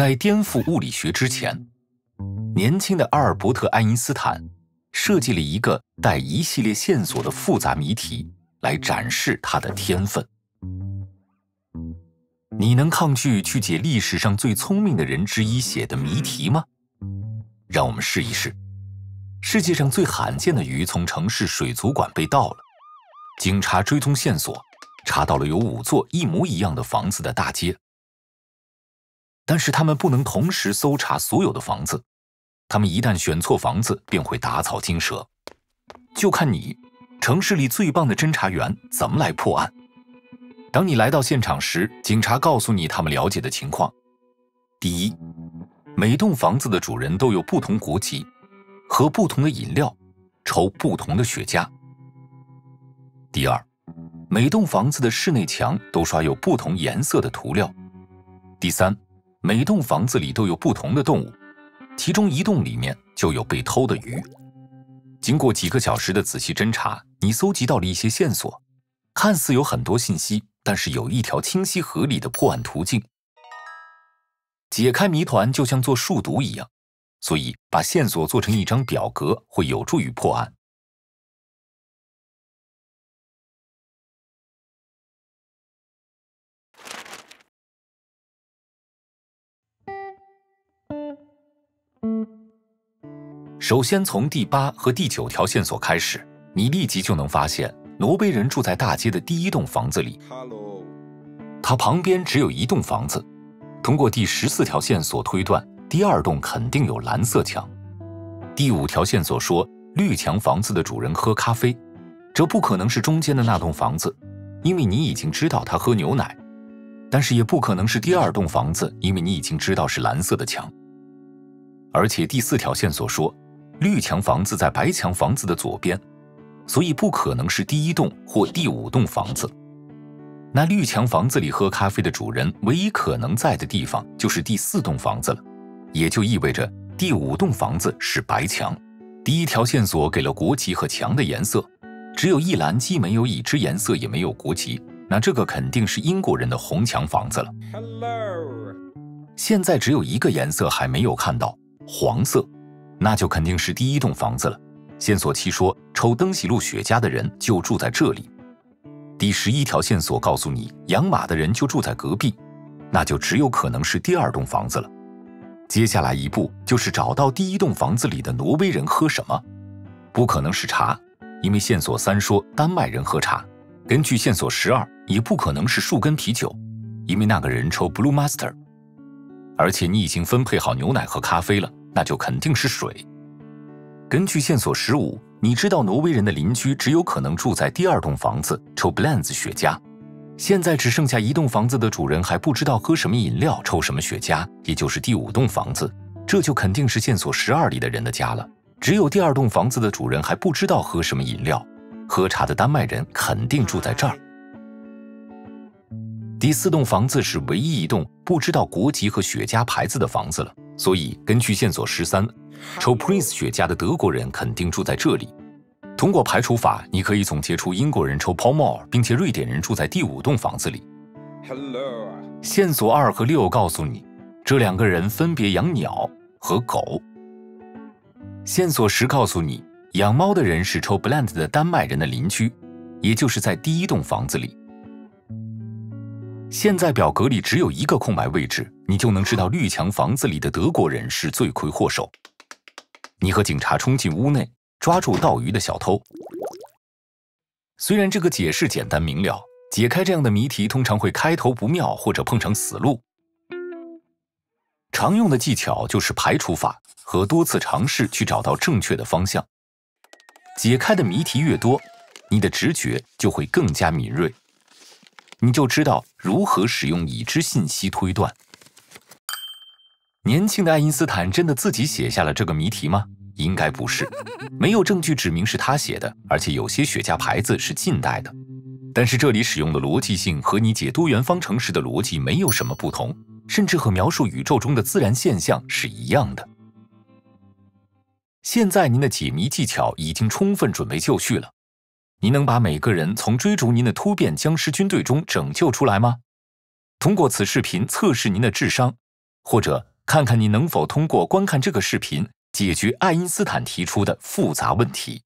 在颠覆物理学之前，年轻的阿尔伯特·爱因斯坦设计了一个带一系列线索的复杂谜题，来展示他的天分。你能抗拒去解历史上最聪明的人之一写的谜题吗？让我们试一试。世界上最罕见的鱼从城市水族馆被盗了，警察追踪线索，查到了有5座一模一样的房子的大街。但是他们不能同时搜查所有的房子，他们一旦选错房子便会打草惊蛇。就看你，城市里最棒的侦查员怎么来破案。当你来到现场时，警察告诉你他们了解的情况。第一，每栋房子的主人都有不同国籍，喝不同的饮料，抽不同的雪茄。第二，每栋房子的室内墙都刷有不同颜色的涂料。第三，每栋房子里都有不同的动物，其中一栋里面就有被偷的鱼。经过几个小时的仔细侦查，你搜集到了一些线索，看似有很多信息，但是有一条清晰合理的破案途径。解开谜团就像做数独一样，所以把线索做成一张表格会有助于破案。首先从第8和第9条线索开始，你立即就能发现挪威人住在大街的第1栋房子里。他旁边只有1栋房子。通过第14条线索推断，第2栋肯定有蓝色墙。第5条线索说绿墙房子的主人喝咖啡，这不可能是中间的那栋房子，因为你已经知道他喝牛奶。但是也不可能是第2栋房子，因为你已经知道是蓝色的墙。而且第4条线索说绿墙房子在白墙房子的左边，所以不可能是第1栋或第5栋房子。那绿墙房子里喝咖啡的主人唯一可能在的地方就是第4栋房子了，也就意味着第5栋房子是白墙。第1条线索给了国旗和墙的颜色，只有一栏既没有已知颜色也没有国旗，那这个肯定是英国人的红墙房子了。现在只有一个颜色还没有看到，黄色，那就肯定是第1栋房子了。线索7说抽登喜路雪茄的人就住在这里。第11条线索告诉你养马的人就住在隔壁，那就只有可能是第2栋房子了。接下来一步就是找到第1栋房子里的挪威人喝什么，不可能是茶，因为线索3说丹麦人喝茶。根据线索12，也不可能是树根啤酒，因为那个人抽 Blue Master。而且你已经分配好牛奶和咖啡了，那就肯定是水。根据线索15，你知道挪威人的邻居只有可能住在第2栋房子，抽 Blends 雪茄。现在只剩下1栋房子的主人还不知道喝什么饮料，抽什么雪茄，也就是第5栋房子，这就肯定是线索12里的人的家了。只有第2栋房子的主人还不知道喝什么饮料，喝茶的丹麦人肯定住在这儿。第4栋房子是唯一一栋不知道国籍和雪茄牌子的房子了，所以根据线索13，抽 Prince 雪茄的德国人肯定住在这里。通过排除法，你可以总结出英国人抽 Pall Mall， 并且瑞典人住在第5栋房子里。线索2和6告诉你，这2个人分别养鸟和狗。线索10告诉你，养猫的人是抽 Blend 的丹麦人的邻居，也就是在第1栋房子里。现在表格里只有1个空白位置，你就能知道绿墙房子里的德国人是罪魁祸首。你和警察冲进屋内，抓住盗鱼的小偷。虽然这个解释简单明了，解开这样的谜题通常会开头不妙或者碰成死路。常用的技巧就是排除法和多次尝试去找到正确的方向。解开的谜题越多，你的直觉就会更加敏锐，你就知道如何使用已知信息推断。年轻的爱因斯坦真的自己写下了这个谜题吗？应该不是，没有证据指明是他写的，而且有些雪茄牌子是近代的。但是这里使用的逻辑性和你解多元方程式的逻辑没有什么不同，甚至和描述宇宙中的自然现象是一样的。现在您的解谜技巧已经充分准备就绪了，您能把每个人从追逐您的突变僵尸军队中拯救出来吗？通过此视频测试您的智商，或者看看你能否通过观看这个视频解决爱因斯坦提出的复杂问题。